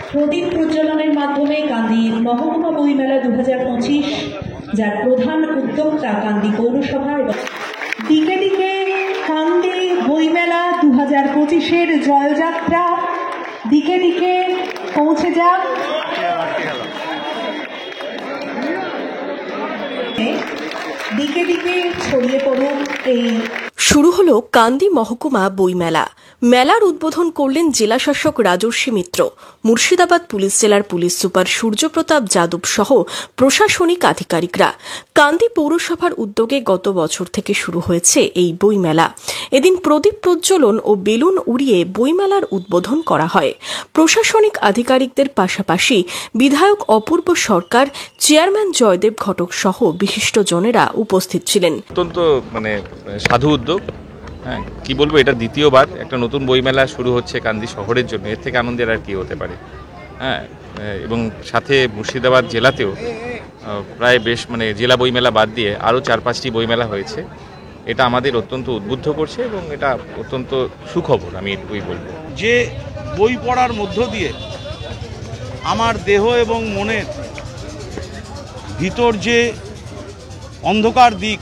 প্রদীপ প্রজ্বলনের মাধ্যমে কান্দি মহকুমা বইমেলা 2025, যার প্রধান উদ্যোক্তা কান্দি পৌরসভা এবং দিকে দিকে কান্দি বইমেলা 2025-এর জয়যাত্রা দিকে দিকে পৌঁছে যাক। দিকে দিকে ছড়িয়ে পড়ুক এই। শুরু হলো কান্দি মহকুমা বইমেলা। মেলার উদ্বোধন করলেন জেলাশাসক রাজর্ষি মিত্র, মুর্শিদাবাদ পুলিশ জেলার পুলিশ সুপার সূর্যপ্রতাপ যাদব সহ প্রশাসনিক আধিকারিকরা। কান্দি পৌরসভার উদ্যোগে গত বছর থেকে শুরু হয়েছে এই বইমেলা। এদিন প্রদীপ প্রজ্বলন ও বেলুন উড়িয়ে বইমেলার উদ্বোধন করা হয়। প্রশাসনিক আধিকারিকদের পাশাপাশি বিধায়ক অপূর্ব সরকার, চেয়ারম্যান জয়দেব ঘটক সহ বিশিষ্টজনেরা উপস্থিত ছিলেন। অত্যন্ত সাধু উদ্যোগ। হ্যাঁ, কি বলবো, এটা দ্বিতীয়বার একটা নতুন বইমেলা শুরু হচ্ছে কান্দি শহরের জন্য। এর থেকে আনন্দের আর কি হতে পারে। হ্যাঁ, এবং সাথে মুর্শিদাবাদ জেলাতেও প্রায় বেশ জেলা বইমেলা বাদ দিয়ে আরও 4-5টি বইমেলা হয়েছে। এটা আমাদের অত্যন্ত উদ্বুদ্ধ করছে এবং এটা অত্যন্ত সুখবর। আমি এটুকুই বলবো যে বই পড়ার মধ্য দিয়ে আমার দেহ এবং মনের ভিতর যে অন্ধকার দিক,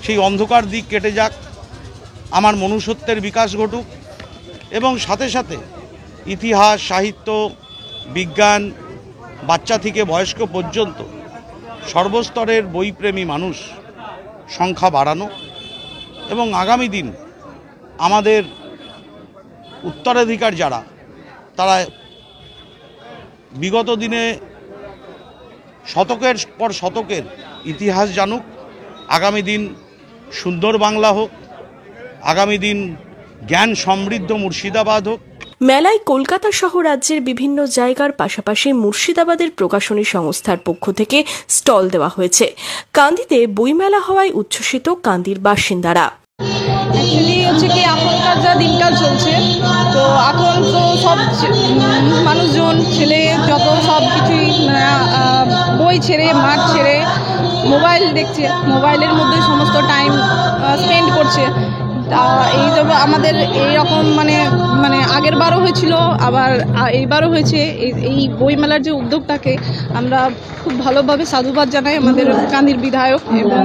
সেই অন্ধকার দিক কেটে যাক, আমার মনুষ্যত্বের বিকাশ ঘটুক এবং সাথে সাথে ইতিহাস, সাহিত্য, বিজ্ঞান, বাচ্চা থেকে বয়স্ক পর্যন্ত সর্বস্তরের বইপ্রেমী মানুষ সংখ্যা বাড়ানো এবং আগামী দিন আমাদের উত্তরাধিকার যারা, তারা বিগত দিনে শতকের পর শতকের ইতিহাস জানুক, আগামী দিন সুন্দর বাংলা হোক, আগামী দিন জ্ঞান সমৃদ্ধ মুর্শিদাবাদ হোক। মেলায় কলকাতা সহ রাজ্যের বিভিন্ন জায়গার পাশাপাশি মুর্শিদাবাদের প্রকাশনী সংস্থার পক্ষ থেকে স্টল দেওয়া হয়েছে। কান্দিতে বইমেলা হওয়ায় উচ্ছ্বসিত কান্দির বাসিন্দারা। অ্যাকচুয়ালি হচ্ছে কি, এখনকার যা দিনকাল চলছে, তো এখন তো সব মানুষজন, ছেলে যত সব কিছুই বই ছেড়ে, মাঠ ছেড়ে মোবাইল দেখছে, মোবাইলের মধ্যে সমস্ত টাইম স্পেন্ড করছে। এই যে আমাদের এইরকম আগের বারও হয়েছিল, আবার এইবারও হয়েছে। এই বইমেলার যে উদ্যোগটাকে আমরা খুব ভালোভাবে সাধুবাদ জানাই আমাদের কান্দির বিধায়ক এবং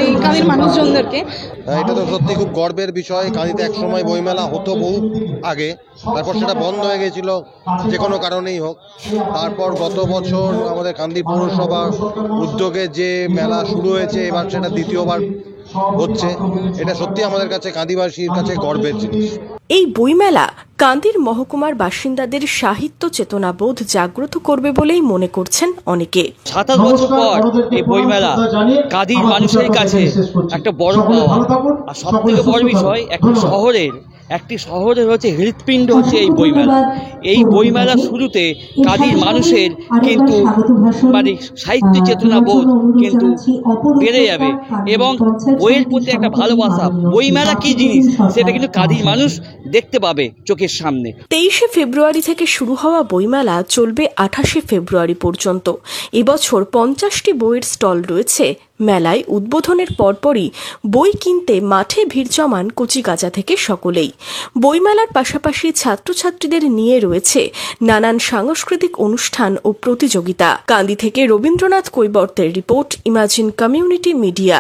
এই কান্দির মানুষজনদেরকে। এটা তো সত্যি খুব গর্বের বিষয়। কান্দিতে একসময় বইমেলা হতো বহু আগে, তারপর সেটা বন্ধ হয়ে গেছিল যে কোনো কারণেই হোক। তারপর গত বছর আমাদের কান্দি পৌরসভা উদ্যোগে যে মেলা শুরু হয়েছে, এবার সেটা দ্বিতীয়বার হচ্ছে। এটা সত্যি আমাদের কাছে, কান্দিবাসীর কাছে গর্বের জিনিস। এই বইমেলা কান্দির মহকুমার বাসিন্দাদের সাহিত্য চেতনাবোধ জাগ্রত করবে বলেই মনে করছেন অনেকে। 27 বছর পর এই বইমেলা কান্দির মানুষের কাছে একটা বড় পাওয়া। আর সব থেকে বড় বিষয়, একটি শহরের হচ্ছে হৃৎপিণ্ড হচ্ছে এই বইমেলা। এই বইমেলা শুরুতে কান্দির মানুষের কিন্তু সাহিত্য চেতনা বোধ কিন্তু বেড়ে যাবে এবং বইয়ের প্রতি একটা ভালোবাসা, বইমেলা কি জিনিস সেটা কিন্তু কান্দির মানুষ দেখতে পাবে চোখের সামনে। 23শে ফেব্রুয়ারি থেকে শুরু হওয়া বইমেলা চলবে 28শে ফেব্রুয়ারি পর্যন্ত। এবছর 50টি বইয়ের স্টল রয়েছে মেলায়। উদ্বোধনের পরপরই বই কিনতে মাঠে ভিড় জমান কচিকাঁচা থেকে সকলেই। বইমেলার পাশাপাশি ছাত্রছাত্রীদের নিয়ে রয়েছে নানান সাংস্কৃতিক অনুষ্ঠান ও প্রতিযোগিতা। কান্দি থেকে রবীন্দ্রনাথ কৈবর্তের রিপোর্ট, ইমাজিন কমিউনিটি মিডিয়া।